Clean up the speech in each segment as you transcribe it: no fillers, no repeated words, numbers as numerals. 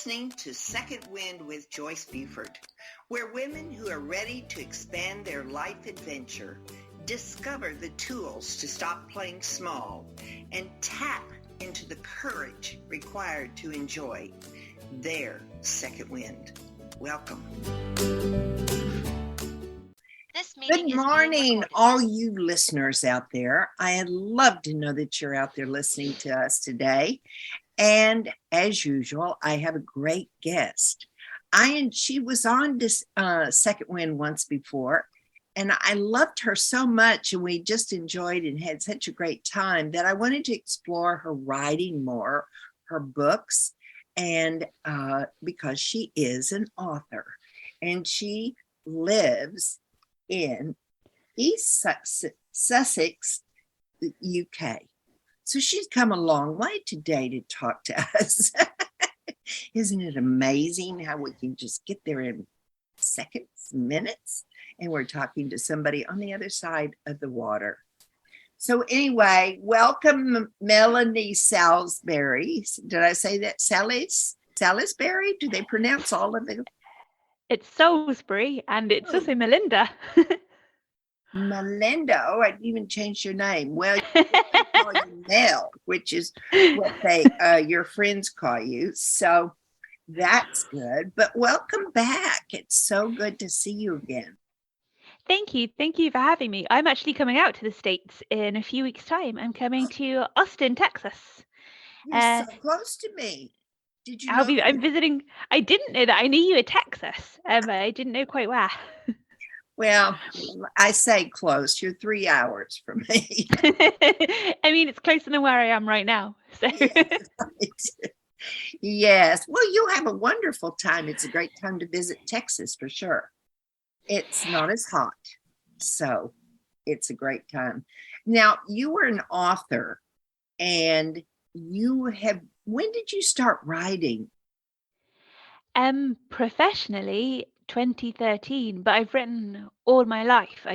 listening to Second Wind with Joyce Buford, where women who are ready to expand their life adventure discover the tools to stop playing small and tap into the courage required to enjoy their second wind. Welcome. Good morning, all you listeners out there. I'd love to know that you're out there listening to us today. And as usual, I have a great guest. She was on this Second Wind once before, and I loved her so much, and we just enjoyed and had such a great time that I wanted to explore her writing more, her books, and because she is an author, and she lives in East Sussex, UK. So she's come a long way today to talk to us. Isn't it amazing how we can just get there in seconds, minutes, and we're talking to somebody on the other side of the water. So anyway, welcome Melinda Salisbury. Did I say that? Salisbury? Do they pronounce all of it? It's Salisbury, and it's also Melinda. Melinda. Oh, I didn't even change your name. Well, you call you Mel, which is what your friends call you. So that's good. But welcome back. It's so good to see you again. Thank you. Thank you for having me. I'm actually coming out to the States in a few weeks' time. I'm coming to Austin, Texas. You're so close to me. Did you know? I'm visiting. I didn't know that. I knew you were Texas, but I didn't know quite where. Well, I say close. You're 3 hours from me. I mean, it's closer than where I am right now. So. Yes. Well, you'll have a wonderful time. It's a great time to visit Texas for sure. It's not as hot, so it's a great time. Now, you were an author, and when did you start writing? Professionally, 2013, but I've written all my life.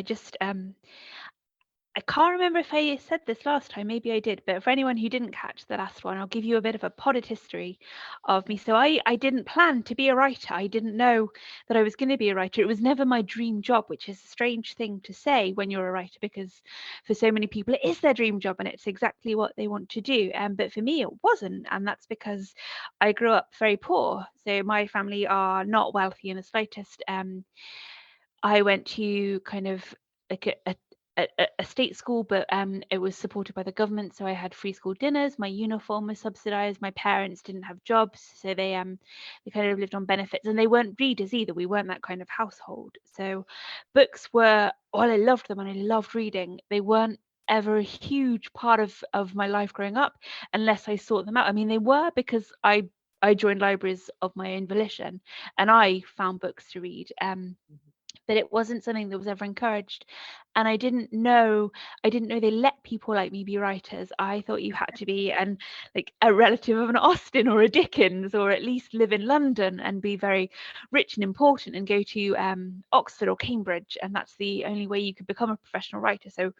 I can't remember if I said this last time, maybe I did, but for anyone who didn't catch the last one, I'll give you a bit of a potted history of me. So I didn't plan to be a writer. I didn't know that I was going to be a writer. It was never my dream job, which is a strange thing to say when you're a writer, because for so many people it is their dream job and it's exactly what they want to do. But for me, it wasn't. And that's because I grew up very poor. So my family are not wealthy in the slightest. I went to kind of like a state school, but it was supported by the government, so I had free school dinners. My uniform was subsidized. My parents didn't have jobs, so they kind of lived on benefits, and they weren't readers either. We weren't that kind of household. So books were, well, I loved them and I loved reading. They weren't ever a huge part of my life growing up unless I sought them out. I mean, they were because I joined libraries of my own volition and I found books to read. But it wasn't something that was ever encouraged, and I didn't know they let people like me be writers. I thought you had to be like a relative of an Austen or a Dickens, or at least live in London and be very rich and important and go to Oxford or Cambridge, and that's the only way you could become a professional writer. So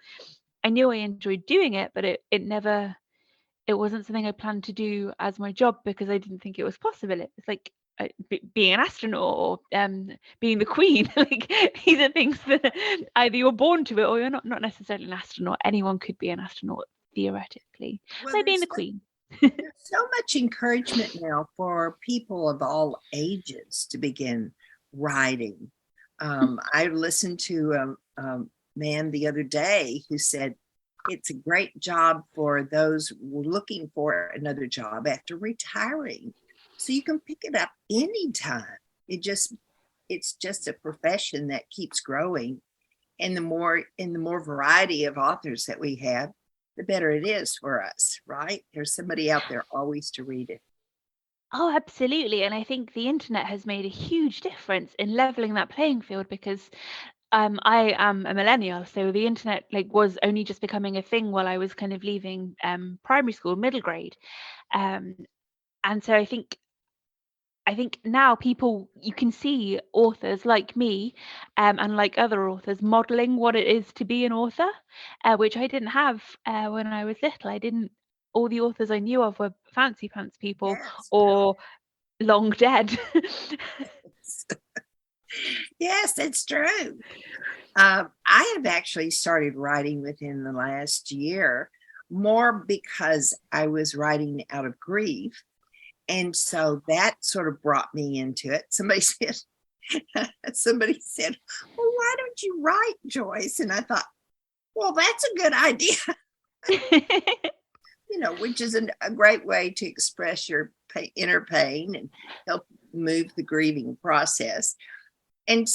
I knew I enjoyed doing it, but it wasn't something I planned to do as my job because I didn't think it was possible. It's like being an astronaut or being the queen. Like these are things that either you're born to it or you're not necessarily an astronaut. Anyone could be an astronaut theoretically. Well, like being the queen. There's so much encouragement now for people of all ages to begin writing. I listened to a man the other day who said it's a great job for those looking for another job after retiring. So you can pick it up anytime. It's just a profession that keeps growing. And the more variety of authors that we have, the better it is for us, right? There's somebody out there always to read it. Oh, absolutely. And I think the internet has made a huge difference in leveling that playing field because I am a millennial, so the internet was only just becoming a thing while I was kind of leaving primary school, middle grade. And so I think now you can see authors like me and like other authors modeling what it is to be an author, which I didn't have when I was little. All the authors I knew of were fancy pants people, yes, or long dead. Yes, it's true. I have actually started writing within the last year, more because I was writing out of grief. And so that sort of brought me into it. Somebody said, well, why don't you write, Joyce? And I thought, well, that's a good idea, which is a great way to express your inner pain and help move the grieving process. And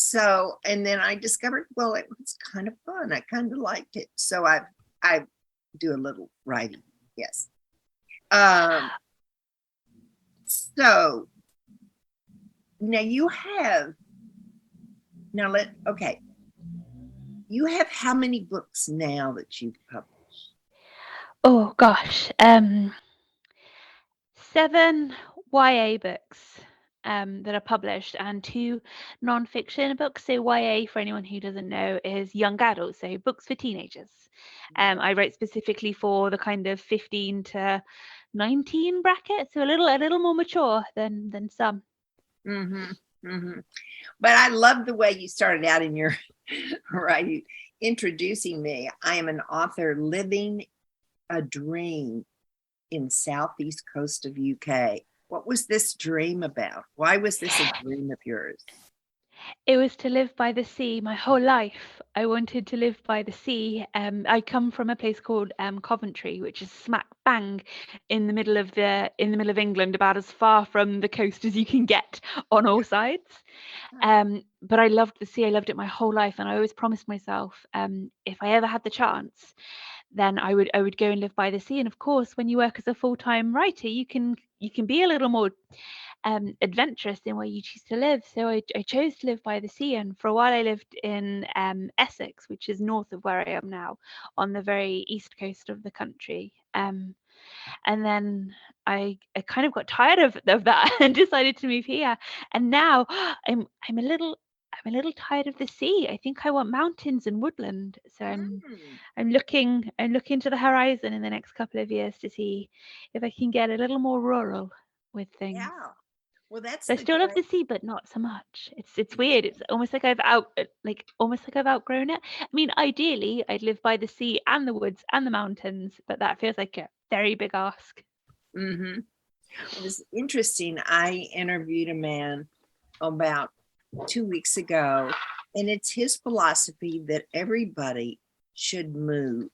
then I discovered, well, it was kind of fun. I kind of liked it. So I do a little writing. Yes. So now you have how many books now that you've published? Oh gosh, 7 YA books that are published and 2 non-fiction books. So YA, for anyone who doesn't know, is young adults, so books for teenagers. I write specifically for the kind of 15 to 19 bracket, so a little more mature than some. Mm-hmm. Mm-hmm. But I love the way you started out in your right, introducing me. I am an author living a dream in southeast coast of UK. What was this dream about? Why was this a dream of yours? It was to live by the sea. My whole life, I wanted to live by the sea. I come from a place called Coventry, which is smack bang in the middle of England, about as far from the coast as you can get on all sides. But I loved the sea. I loved it my whole life, and I always promised myself, if I ever had the chance, then I would go and live by the sea. And of course, when you work as a full-time writer, you can be a little more adventurous in where you choose to live. So I chose to live by the sea, and for a while I lived in Essex, which is north of where I am now, on the very east coast of the country. And then I kind of got tired of that and decided to move here. And now I'm a little tired of the sea. I think I want mountains and woodland. So I'm looking to the horizon in the next couple of years to see if I can get a little more rural with things. Yeah. Well, that's So I still love the sea, but not so much. It's weird. It's almost like I've outgrown it. I mean, ideally, I'd live by the sea and the woods and the mountains, but that feels like a very big ask. Mm-hmm. It was interesting. I interviewed a man about 2 weeks ago, and it's his philosophy that everybody should move.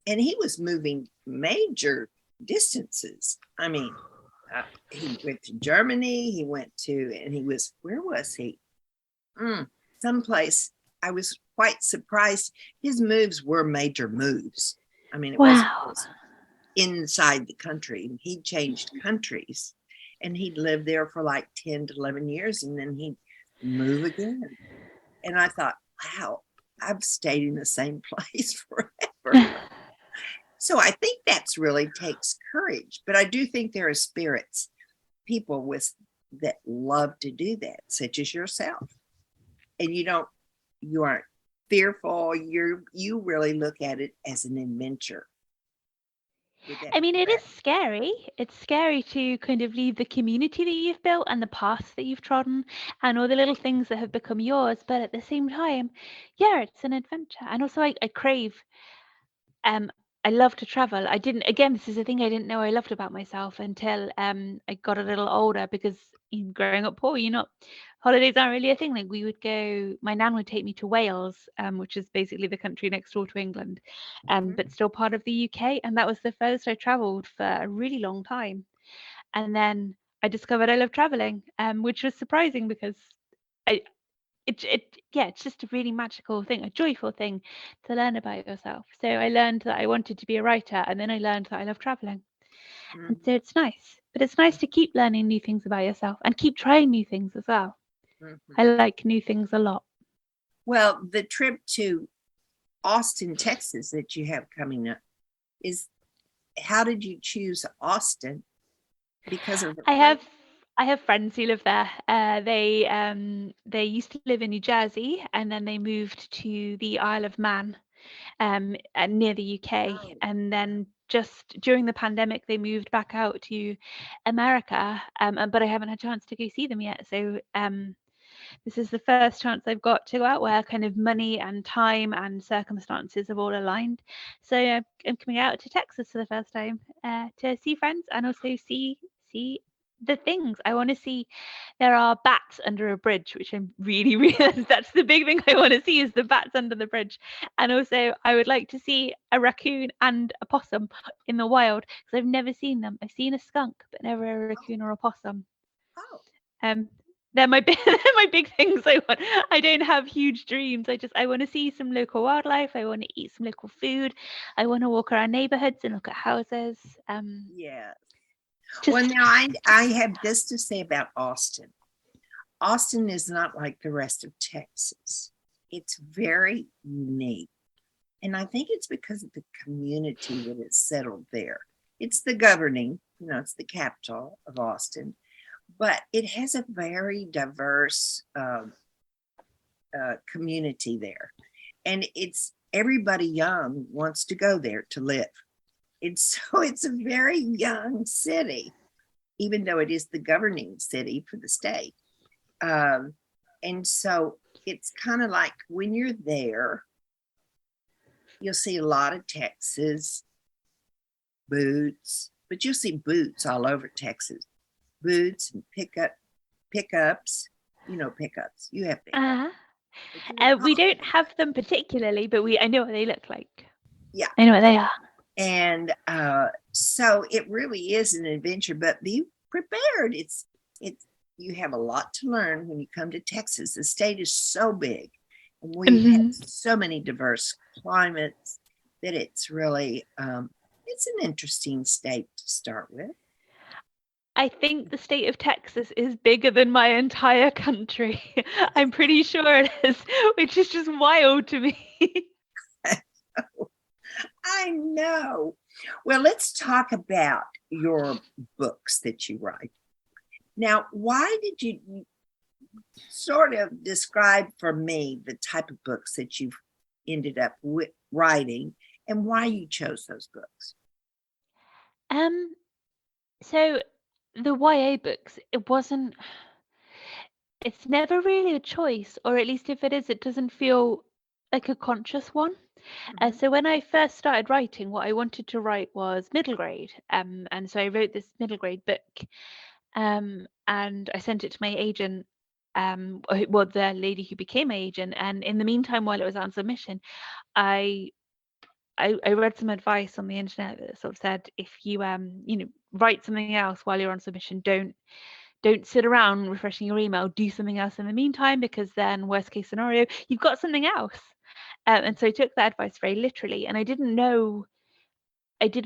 And he was moving major distances. I mean, he went to Germany. Where was he? Someplace. I was quite surprised. His moves were major moves. I mean, it wasn't just inside the country. He changed countries, and he'd live there for like 10 to 11 years, and then he'd move again. And I thought, wow, I've stayed in the same place forever. So I think that's really takes courage. But I do think there are people that love to do that, such as yourself. And you aren't fearful. You really look at it as an adventure. I mean, it is scary. It's scary to kind of leave the community that you've built and the paths that you've trodden and all the little things that have become yours. But at the same time, yeah, it's an adventure. And also, I crave I love to travel. This is a thing I didn't know I loved about myself until I got a little older, because growing up poor, holidays aren't really a thing. Like, my nan would take me to Wales, which is basically the country next door to England, but still part of the UK. And that was the furthest I traveled for a really long time. And then I discovered I love traveling, which was surprising because it's just a really magical thing, a joyful thing to learn about yourself. So I learned that I wanted to be a writer, and then I learned that I love traveling. And so it's nice, but it's nice to keep learning new things about yourself and keep trying new things as well. I like new things a lot. Well, the trip to Austin, Texas that you have coming up how did you choose Austin? Because of I have friends who live there. They used to live in New Jersey, and then they moved to the Isle of Man, near the UK, and then just during the pandemic they moved back out to America, but I haven't had a chance to go see them yet. So this is the first chance I've got to go out where kind of money and time and circumstances have all aligned. So I'm coming out to Texas for the first time to see friends and also see the things I want to see. There are bats under a bridge, which I'm really that's the big thing I want to see, is the bats under the bridge. And also I would like to see a raccoon and a possum in the wild, because I've never seen them. I've seen a skunk but never a raccoon or a possum. Oh. They're my they're my big things I want. I don't have huge dreams. I want to see some local wildlife. I want to eat some local food. I want to walk around neighborhoods and look at houses. Yeah. Well, now I have this to say about Austin. Austin is not like the rest of Texas. It's very unique. And I think it's because of the community that is settled there. It's the governing, it's the capital of Austin, but it has a very diverse community there. And it's everybody young wants to go there to live. It's a very young city, even though it is the governing city for the state. And so it's kind of like when you're there, you'll see a lot of Texas boots, but you'll see boots all over Texas. Boots and pickups. Pickups. You have pickups. We don't have them particularly, but I know what they look like. Yeah, I know what they are. And so it really is an adventure, but be prepared. It's you have a lot to learn when you come to Texas. The state is so big, and we have so many diverse climates that it's really it's an interesting state to start with. I think the state of Texas is bigger than my entire country. I'm pretty sure it is, which is just wild to me. I know. Well, let's talk about your books that you write. Now, why did you sort of describe for me the type of books that you've ended up writing and why you chose those books? So the YA books, it's never really a choice, or at least if it is, it doesn't feel like a conscious one. So when I first started writing, what I wanted to write was middle grade. And so I wrote this middle grade book, and I sent it to my agent, the lady who became my agent. And in the meantime, while it was on submission, I read some advice on the internet that sort of said, if you write something else while you're on submission, don't sit around refreshing your email, do something else in the meantime, because then worst case scenario, you've got something else. And so I took that advice very literally, and I did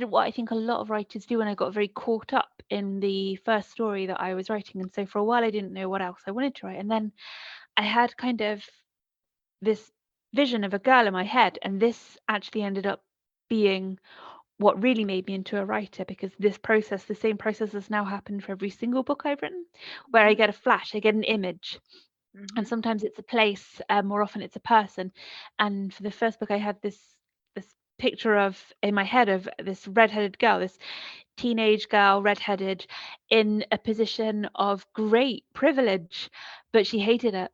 what I think a lot of writers do, and I got very caught up in the first story that I was writing. And so for a while I didn't know what else I wanted to write, and then I had kind of this vision of a girl in my head, and this actually ended up being what really made me into a writer, because the same process has now happened for every single book I've written, where I get a flash, I get an image. And sometimes it's a place, more often it's a person. And for the first book, I had this picture in my head of this redheaded girl, this teenage girl, redheaded, in a position of great privilege, but she hated it.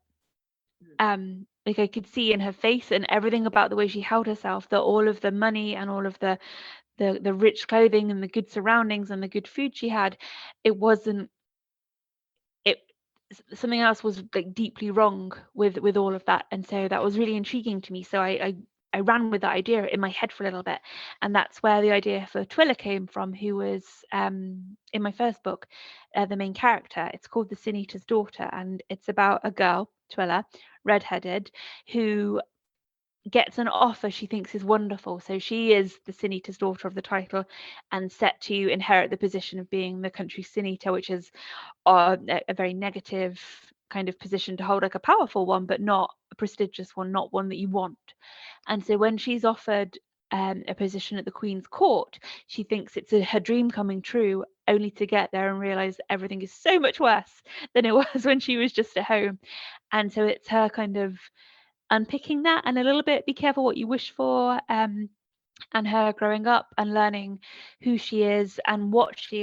Like I could see in her face and everything about the way she held herself, that all of the money and all of the rich clothing and the good surroundings and the good food she had, something else was like deeply wrong with all of that. And so that was really intriguing to me. So I ran with that idea in my head for a little bit, and that's where the idea for Twila came from, who was in my first book, the main character. It's called The Sin Eater's Daughter, and it's about a girl, Twila, redheaded, who gets an offer she thinks is wonderful. So she is the Sin Eater's daughter of the title, and set to inherit the position of being the country's Sin Eater, which is a very negative kind of position to hold, like a powerful one, but not a prestigious one, not one that you want. And so when she's offered a position at the Queen's court, she thinks it's her dream coming true, only to get there and realize that everything is so much worse than it was when she was just at home. And so it's her kind of unpicking that, and a little bit be careful what you wish for, and her growing up and learning who she is and what she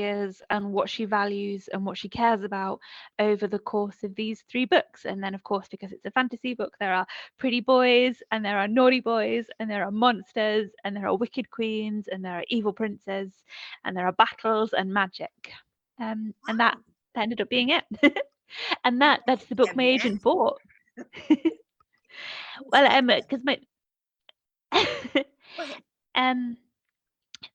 values and what she cares about over the course of these 3 books. And then, of course, because it's a fantasy book, there are pretty boys and there are naughty boys and there are monsters and there are wicked queens and there are evil princes and there are battles and magic. And that Wow. ended up being it. And that's the book my agent Imagine. bought. That's Well, awesome. because my Go ahead. um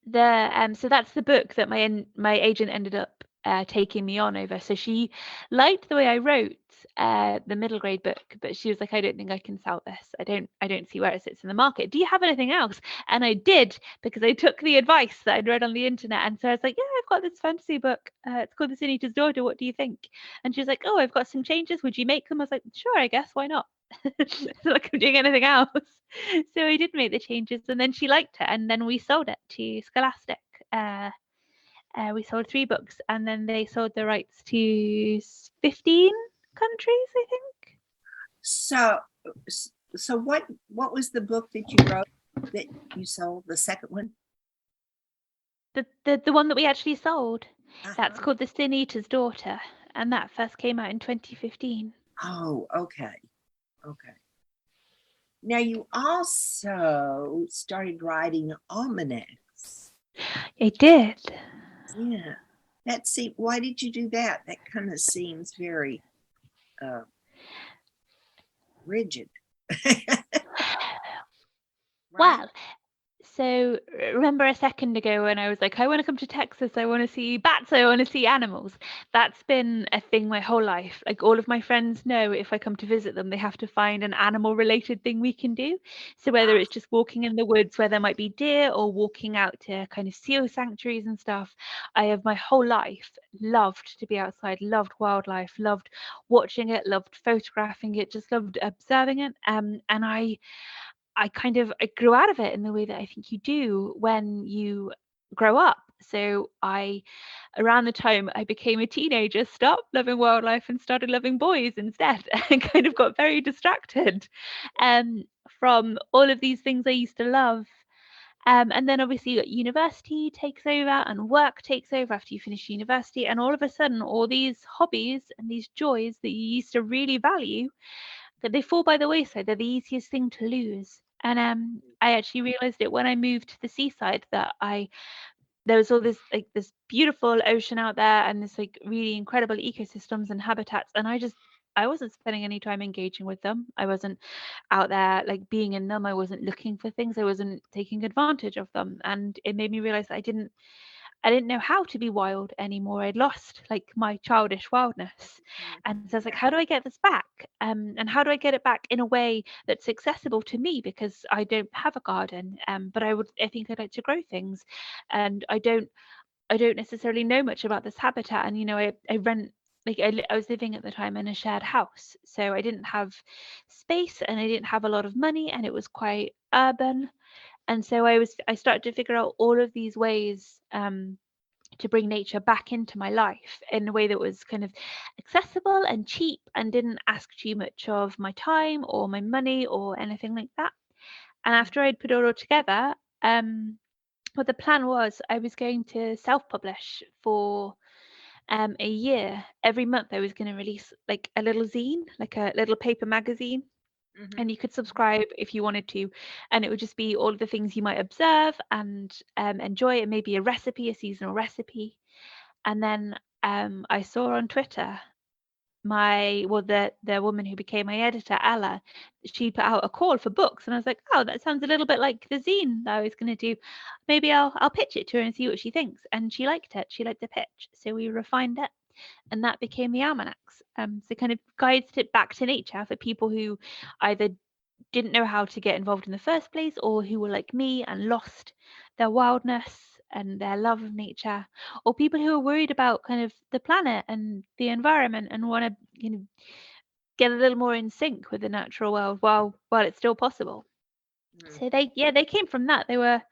the so that's the book that my agent ended up taking me on over. So she liked the way I wrote the middle grade book, but she was like, I don't think I can sell this. I don't see where it sits in the market. Do you have anything else? And I did, because I took the advice that I'd read on the internet. And so I was like, yeah, I've got this fantasy book. It's called The Sin Eater's Daughter. What do you think? And she was like, oh, I've got some changes. Would you make them? I was like, sure, I guess. Why not? It's not like I'm doing anything else. So I did make the changes, and then she liked it, and then we sold it to Scholastic. We sold 3 books, and then they sold the rights to 15 countries, I think. So, so what was the book that you wrote that you sold? The second one? The one that we actually sold, that's Uh-huh. called The Sin Eater's Daughter, and that first came out in 2015. Oh, okay. Okay. Now you also started writing almanacs. I did. Yeah. Why did you do that? That kind of seems very uh, rigid. Right? Well, so remember a second ago when I was like, I want to come to Texas, I want to see bats, I want to see animals. That's been a thing my whole life. Like, all of my friends know if I come to visit them, they have to find an animal related thing we can do. So whether it's just walking in the woods where there might be deer, or walking out to kind of seal sanctuaries and stuff, I have my whole life loved to be outside, loved wildlife, loved watching it, loved photographing it, just loved observing it. And I grew out of it in the way that I think you do when you grow up. So around the time I became a teenager, stopped loving wildlife and started loving boys instead, and kind of got very distracted um, from all of these things I used to love. And then obviously university takes over and work takes over after you finish university, and all of a sudden all these hobbies and these joys that you used to really value, that they fall by the wayside. They're the easiest thing to lose. And I actually realized it when I moved to the seaside, that there was all this, like, this beautiful ocean out there and this like really incredible ecosystems and habitats, and I wasn't spending any time engaging with them. I wasn't out there like being in them. I wasn't looking for things. I wasn't taking advantage of them, and it made me realize that I didn't know how to be wild anymore. I'd lost like my childish wildness. And so I was like, how do I get this back? And how do I get it back in a way that's accessible to me? Because I don't have a garden. But I think I'd like to grow things. And I don't necessarily know much about this habitat. And, I rent, like I was living at the time in a shared house. So I didn't have space and I didn't have a lot of money, and it was quite urban. And so I started to figure out all of these ways to bring nature back into my life in a way that was kind of accessible and cheap and didn't ask too much of my time or my money or anything like that. And after I'd put it all together, what the plan was, I was going to self-publish for a year. Every month I was going to release like a little zine, like a little paper magazine, Mm-hmm. and you could subscribe if you wanted to, and it would just be all of the things you might observe and enjoy, and maybe a seasonal recipe. And then I saw on Twitter the woman who became my editor, Ella, she put out a call for books, and I was like, oh, that sounds a little bit like the zine that I was going to do. Maybe I'll pitch it to her and see what she thinks. And she liked it. She liked the pitch, so we refined it, and that became the almanacs. So kind of guides it back to nature for people who either didn't know how to get involved in the first place, or who were like me and lost their wildness and their love of nature, or people who are worried about kind of the planet and the environment and want to get a little more in sync with the natural world while it's still possible. Mm-hmm. So they came from that. They were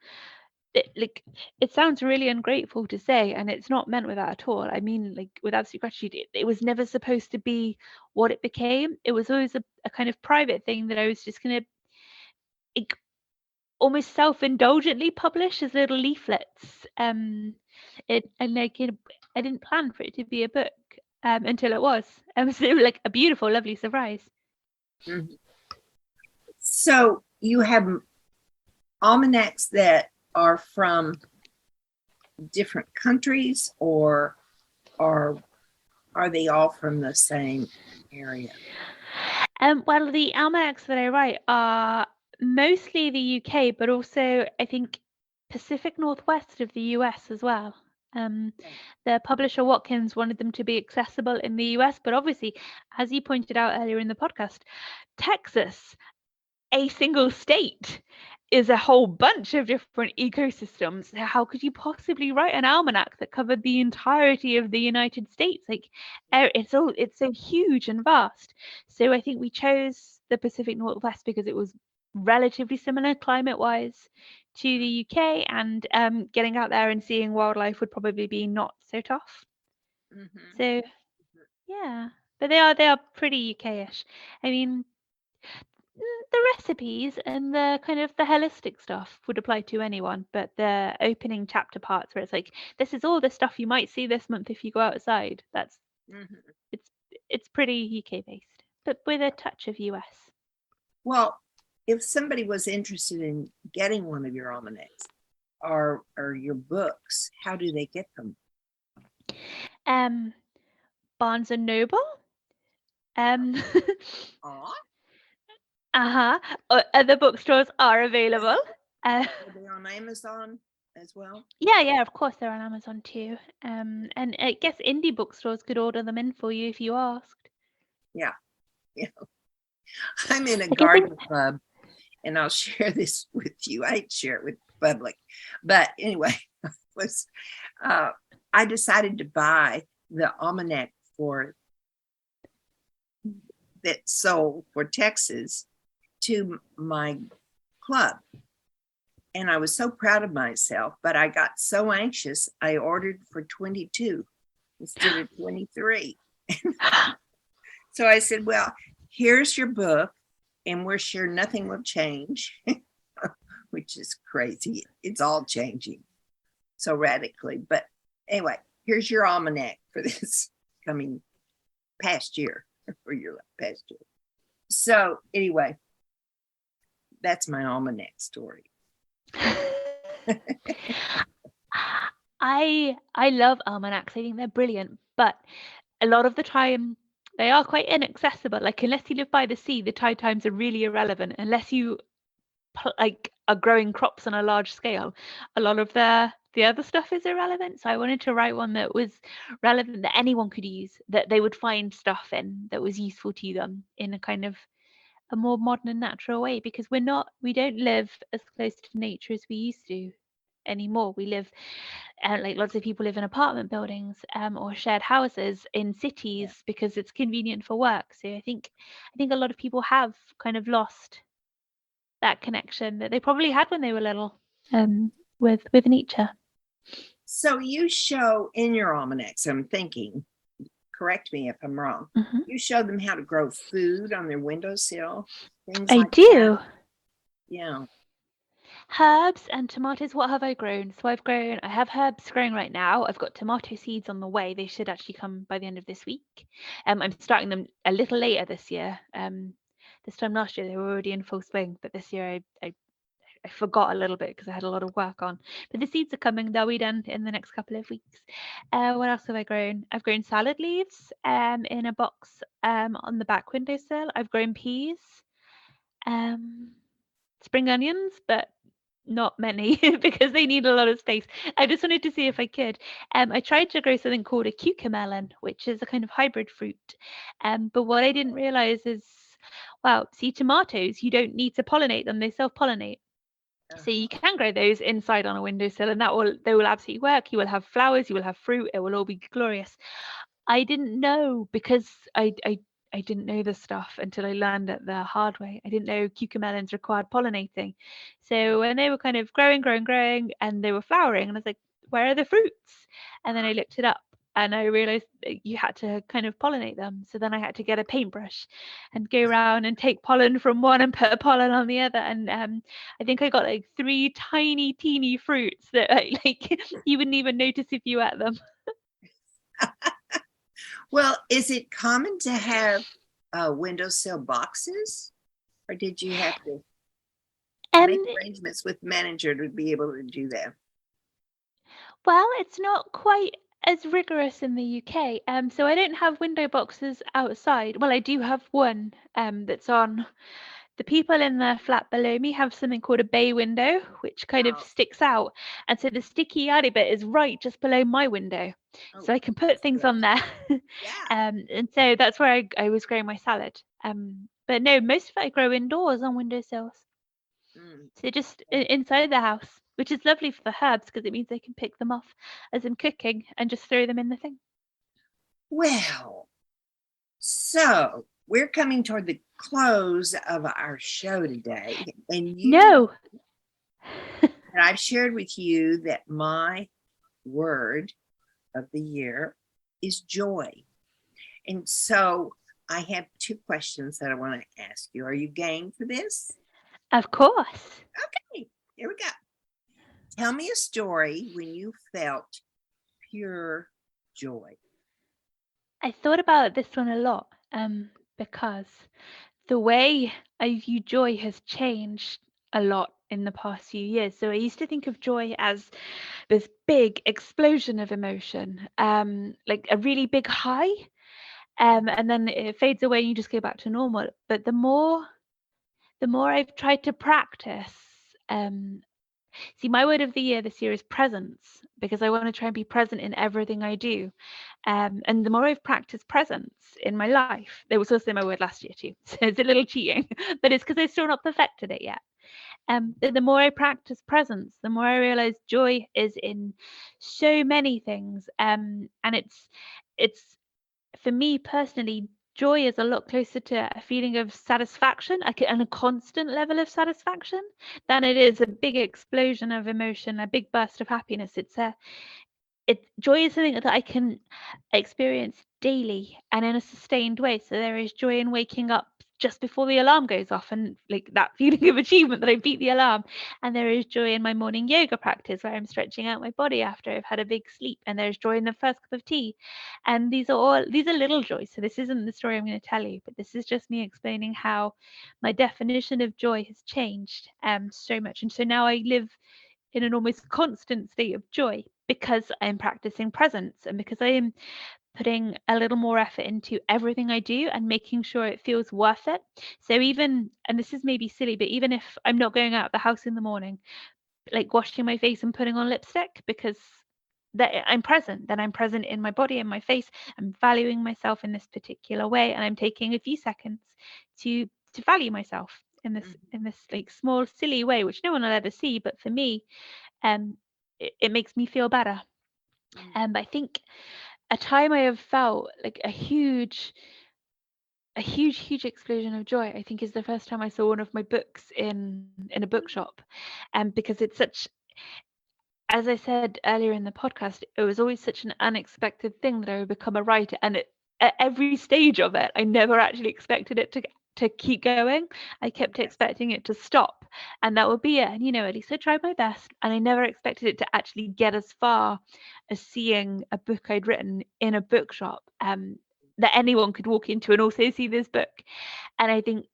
like, it sounds really ungrateful to say, and it's not meant with that at all. I mean, like, with absolute gratitude, it was never supposed to be what it became. It was always a kind of private thing that I was just gonna almost self-indulgently published as little leaflets. I didn't plan for it to be a book until it was. So like a beautiful, lovely surprise. Mm-hmm. So you have almanacs that are from different countries, or are they all from the same area? Well, the almanacs that I write are mostly the UK, but also I think Pacific Northwest of the US as well. The publisher Watkins wanted them to be accessible in the US, but obviously, as you pointed out earlier in the podcast, Texas, a single state, is a whole bunch of different ecosystems. How could you possibly write an almanac that covered the entirety of the United States? Like, it's so huge and vast. So I think we chose the Pacific Northwest because it was relatively similar climate-wise to the UK, and getting out there and seeing wildlife would probably be not so tough. Mm-hmm. So yeah, but they are pretty UK-ish. I mean, the recipes and the kind of the holistic stuff would apply to anyone, but the opening chapter parts where it's like, this is all the stuff you might see this month if you go outside, that's it's pretty UK based, but with a touch of US. Well, if somebody was interested in getting one of your almanacs or your books, how do they get them? Barnes and Noble. Other bookstores are available. Are they on Amazon as well? Yeah, of course they're on Amazon too. And I guess indie bookstores could order them in for you if you asked. Yeah. I'm in a garden club, and I'll share this with you. I'd share it with the public, but anyway, I decided to buy the almanac that sold for Texas to my club. And I was so proud of myself, but I got so anxious, I ordered for 22 instead of 23. So I said, well, here's your book, and we're sure nothing will change, which is crazy. It's all changing so radically. But anyway, here's your almanac for this coming past year, or your past year. So anyway, that's my almanac story. I love almanacs. I think they're brilliant, but a lot of the time they are quite inaccessible. Like, unless you live by the sea, the tide times are really irrelevant. Unless you like are growing crops on a large scale, a lot of the other stuff is irrelevant. So I wanted to write one that was relevant, that anyone could use, that they would find stuff in that was useful to them in a kind of a more modern and natural way, because we don't live as close to nature as we used to anymore. We live like lots of people live in apartment buildings or shared houses in cities because it's convenient for work. So I think a lot of people have kind of lost that connection that they probably had when they were little with nature. So you show in your almanacs, I'm thinking, correct me if I'm wrong, you show them how to grow food on their windowsill, things I like do. that. Yeah. Herbs and tomatoes. What have I grown? So I have herbs growing right now. I've got tomato seeds on the way. They should actually come by the end of this week. I'm starting them a little later this year. This time last year they were already in full swing, but this year I forgot a little bit because I had a lot of work on. But the seeds are coming. They'll be done in the next couple of weeks. What else have I grown? I've grown salad leaves in a box on the back windowsill. I've grown peas, spring onions, but not many because they need a lot of space. I just wanted to see if I could. I tried to grow something called a cucamelon, which is a kind of hybrid fruit. But what I didn't realize is, well, see, tomatoes, you don't need to pollinate them; they self-pollinate. So you can grow those inside on a windowsill, and they will absolutely work. You will have flowers, you will have fruit. It will all be glorious. I didn't know because I didn't know this stuff until I learned it the hard way. I didn't know cucamelons required pollinating. So when they were kind of growing, and they were flowering, and I was like, where are the fruits? And then I looked it up, and I realized that you had to kind of pollinate them. So then I had to get a paintbrush and go around and take pollen from one and put a pollen on the other. And I think I got like 3 tiny, teeny fruits that like you wouldn't even notice if you ate them. Well, is it common to have windowsill boxes, or did you have to make arrangements with manager to be able to do that? Well, it's not quite as rigorous in the UK. So I don't have window boxes outside. Well, I do have one that's on. The people in the flat below me have something called a bay window, which kind of sticks out. And so the sticky yardie bit is right just below my window. So I can put things on there. And so that's where I was growing my salad. But no, most of it I grow indoors on windowsills. So just inside the house, which is lovely for the herbs because it means I can pick them off as I'm cooking and just throw them in the thing. Well, so we're coming toward the close of our show today. And No. And I've shared with you that my word of the year is joy. And so I have 2 questions that I want to ask you. Are you game for this? Of course. Okay, here we go. Tell me a story when you felt pure joy. I thought about this one a lot because the way I view joy has changed a lot in the past few years. So I used to think of joy as this big explosion of emotion, like a really big high, and then it fades away and you just go back to normal. But the more I've tried to practice, see, my word of the year this year is presence, because I want to try and be present in everything I do. And the more I've practiced presence in my life, there was also my word last year too, so it's a little cheating, but it's because I've still not perfected it yet. The more I practice presence, the more I realize joy is in so many things. And it's for me personally, joy is a lot closer to a feeling of satisfaction, and a constant level of satisfaction, than it is a big explosion of emotion, a big burst of happiness. Joy is something that I can experience daily and in a sustained way. So there is joy in waking up just before the alarm goes off and like that feeling of achievement that I beat the alarm. And there is joy in my morning yoga practice where I'm stretching out my body after I've had a big sleep. And there's joy in the first cup of tea. And these are little joys. So this isn't the story I'm going to tell you, but this is just me explaining how my definition of joy has changed so much. And so now I live in an almost constant state of joy because I'm practicing presence and because I am putting a little more effort into everything I do and making sure it feels worth it. So even, and this is maybe silly, but even if I'm not going out of the house in the morning, like washing my face and putting on lipstick, because that I'm present, then I'm present in my body and my face. I'm valuing myself in this particular way, and I'm taking a few seconds to value myself in this like small silly way, which no one will ever see, but for me, it makes me feel better. And I think a time I have felt like a huge explosion of joy, I think, is the first time I saw one of my books in a bookshop. And because it's such, as I said earlier in the podcast, it was always such an unexpected thing that I would become a writer. And at every stage of it, I never actually expected it to keep going. I kept expecting it to stop, and that would be it. And at least I tried my best, and I never expected it to actually get as far as seeing a book I'd written in a bookshop, that anyone could walk into and also see this book. And I think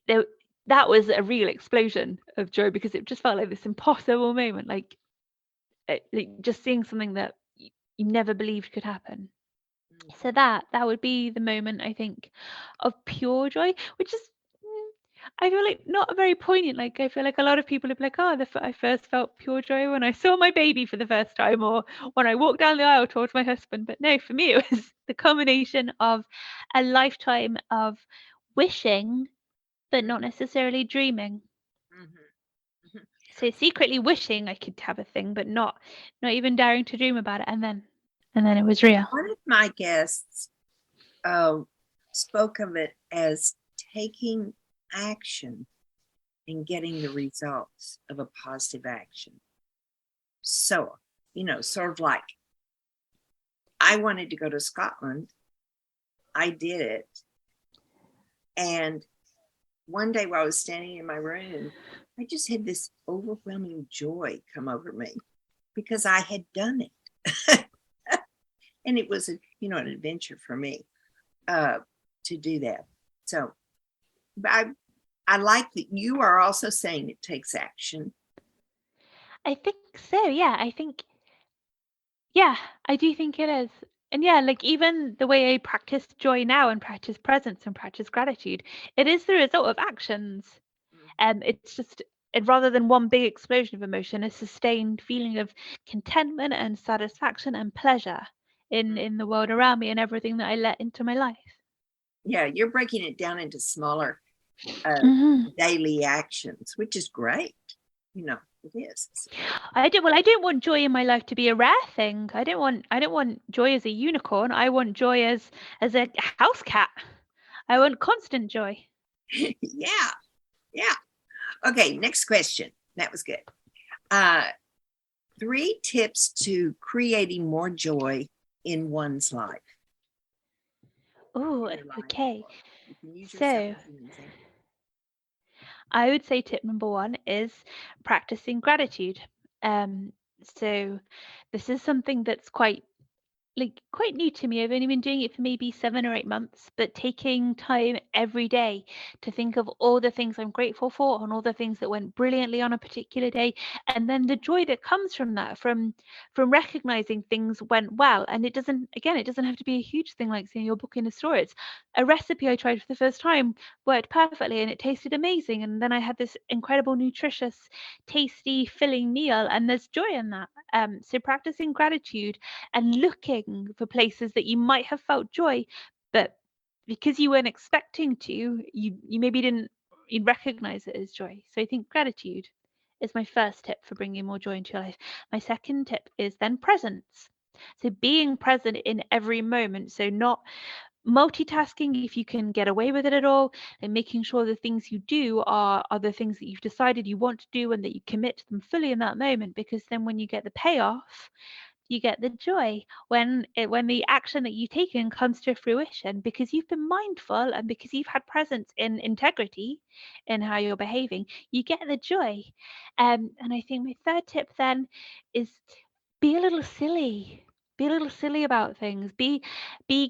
that was a real explosion of joy, because it just felt like this impossible moment, like just seeing something that you never believed could happen. So that would be the moment, I think, of pure joy, which is, I feel like, not very poignant. Like, I feel like a lot of people are like, oh, I first felt pure joy when I saw my baby for the first time, or when I walked down the aisle towards my husband. But no, for me, it was the combination of a lifetime of wishing, but not necessarily dreaming. So secretly wishing I could have a thing, but not even daring to dream about it, and then it was real. One of my guests spoke of it as taking action and getting the results of a positive action. So, sort of like, I wanted to go to Scotland. I did it. And one day while I was standing in my room, I just had this overwhelming joy come over me because I had done it. And it was, an adventure for me to do that. So I like that you are also saying it takes action. I think so. Yeah, I do think it is. And yeah, like even the way I practice joy now and practice presence and practice gratitude, it is the result of actions. It's just rather than one big explosion of emotion, a sustained feeling of contentment and satisfaction and pleasure in the world around me and everything that I let into my life. Yeah, you're breaking it down into smaller daily actions, which is great. It is. I don't want joy in my life to be a rare thing. I don't want joy as a unicorn. I want joy as a house cat. I want constant joy. Yeah. Okay, next question. That was good. 3 tips to creating more joy in one's life. Oh, okay. So I would say tip number 1 is practicing gratitude. So this is something that's quite new to me. I've only been doing it for maybe 7 or 8 months, but taking time every day to think of all the things I'm grateful for and all the things that went brilliantly on a particular day, and then the joy that comes from that, from recognizing things went well. And it doesn't have to be a huge thing like seeing your book in a store. It's a recipe I tried for the first time worked perfectly and it tasted amazing, and then I had this incredible, nutritious, tasty, filling meal, and there's joy in that. So practicing gratitude and looking for places that you might have felt joy, but because you weren't expecting to, you maybe didn't recognize it as joy. So I think gratitude is my first tip for bringing more joy into your life. My second tip is then presence. So being present in every moment. So not multitasking if you can get away with it at all, and making sure the things you do are the things that you've decided you want to do and that you commit to them fully in that moment, because then when you get the payoff, you get the joy when the action that you've taken comes to fruition, because you've been mindful and because you've had presence in integrity in how you're behaving. You get the joy. And I think my third tip then is be a little silly. Be a little silly about things. Be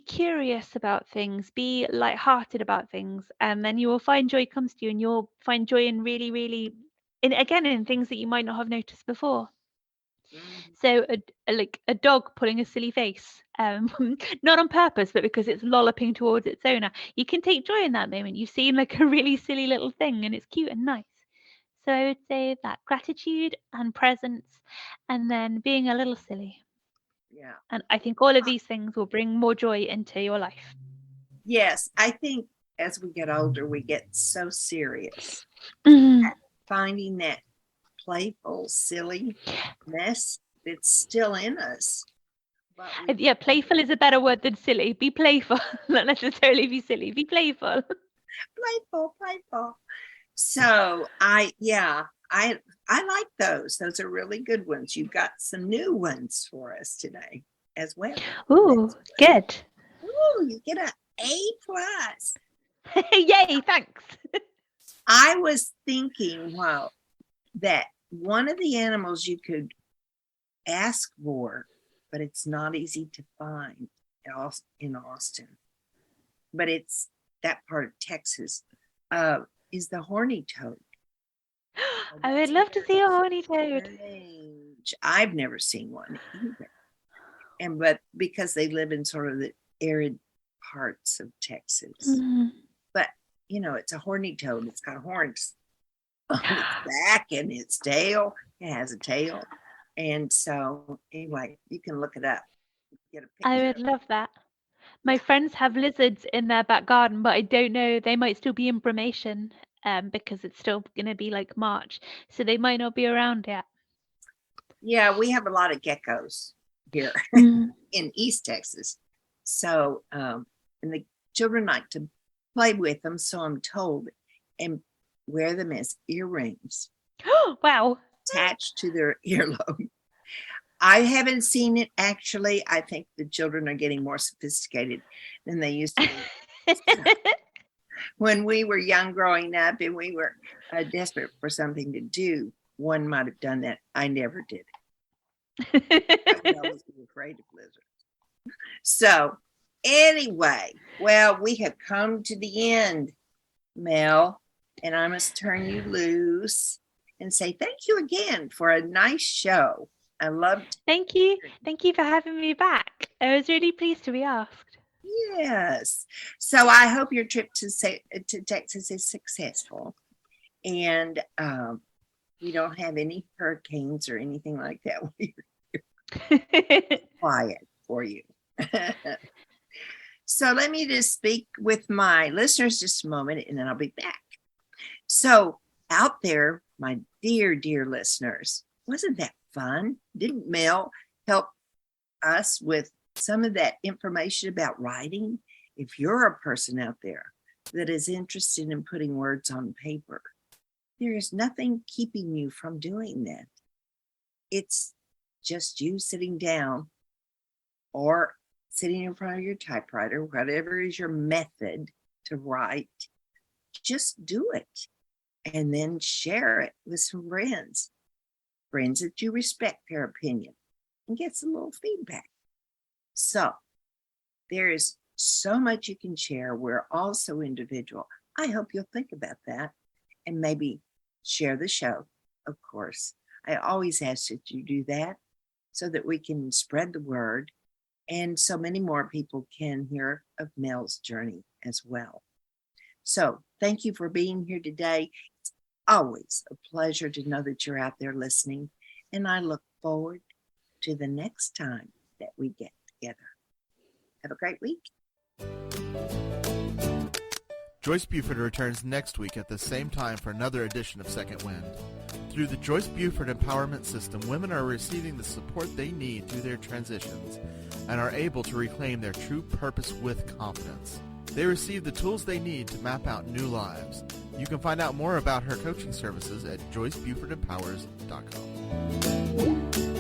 curious about things. Be lighthearted about things, and then you will find joy comes to you, and you'll find joy in really, really, in things that you might not have noticed before. So a dog pulling a silly face, not on purpose, but because it's lolloping towards its owner. You can take joy in that moment. You've seen like a really silly little thing and it's cute and nice. So I would say that gratitude and presence, and then being a little silly. Yeah. And I think all of these things will bring more joy into your life. Yes, I think as we get older, we get so serious. Finding that playful, silliness that's still in us. Yeah, playful is a better word than silly. Be playful, not necessarily be silly. Be playful. Playful. So I like those. Those are really good ones. You've got some new ones for us today as well. Ooh, good. Ooh, you get an A+. Yay, thanks. I was thinking, that one of the animals you could ask for, but it's not easy to find in Austin, but it's that part of Texas, is the horny toad. I would love to see a horny toad. I've never seen one either. But because they live in sort of the arid parts of Texas. But, it's a horny toad. It's got horns on its back and its tail. It has a tail. And so, anyway, you can look it up. Get a picture. I would love that. My friends have lizards in their back garden, but I don't know. They might still be in brumation because it's still going to be like March. So they might not be around yet. Yeah, we have a lot of geckos here in East Texas. So, and the children like to play with them, so I'm told, and wear them as earrings. Wow. Attached to their earlobe. I haven't seen it actually. I think the children are getting more sophisticated than they used to be. When we were young growing up and we were desperate for something to do, one might have done that. I never did. I would always be afraid of lizards. So anyway, well, we have come to the end, Mel, and I must turn you loose and say thank you again for a nice show. I loved. Thank you. Thank you for having me back. I was really pleased to be asked. Yes. So I hope your trip to Texas is successful, and we don't have any hurricanes or anything like that. We're quiet for you. So let me just speak with my listeners just a moment, and then I'll be back. So out there, my dear, dear listeners, wasn't that fun? Didn't Mel help us with some of that information about writing? If you're a person out there that is interested in putting words on paper, there is nothing keeping you from doing that. It's just you sitting down or sitting in front of your typewriter, whatever is your method to write, just do it and then share it with some friends that you respect their opinion, and get some little feedback. So there is so much you can share. We're all so individual. I hope you'll think about that and maybe share the show, of course. I always ask that you do that so that we can spread the word and so many more people can hear of Mel's journey as well. So thank you for being here today. It's always a pleasure to know that you're out there listening, and I look forward to the next time that we get together. Have a great week. Joyce Buford returns next week at the same time for another edition of Second Wind. Through the Joyce Buford Empowerment System, women are receiving the support they need through their transitions and are able to reclaim their true purpose with confidence. They receive the tools they need to map out new lives. You can find out more about her coaching services at joycebufordempowers.com.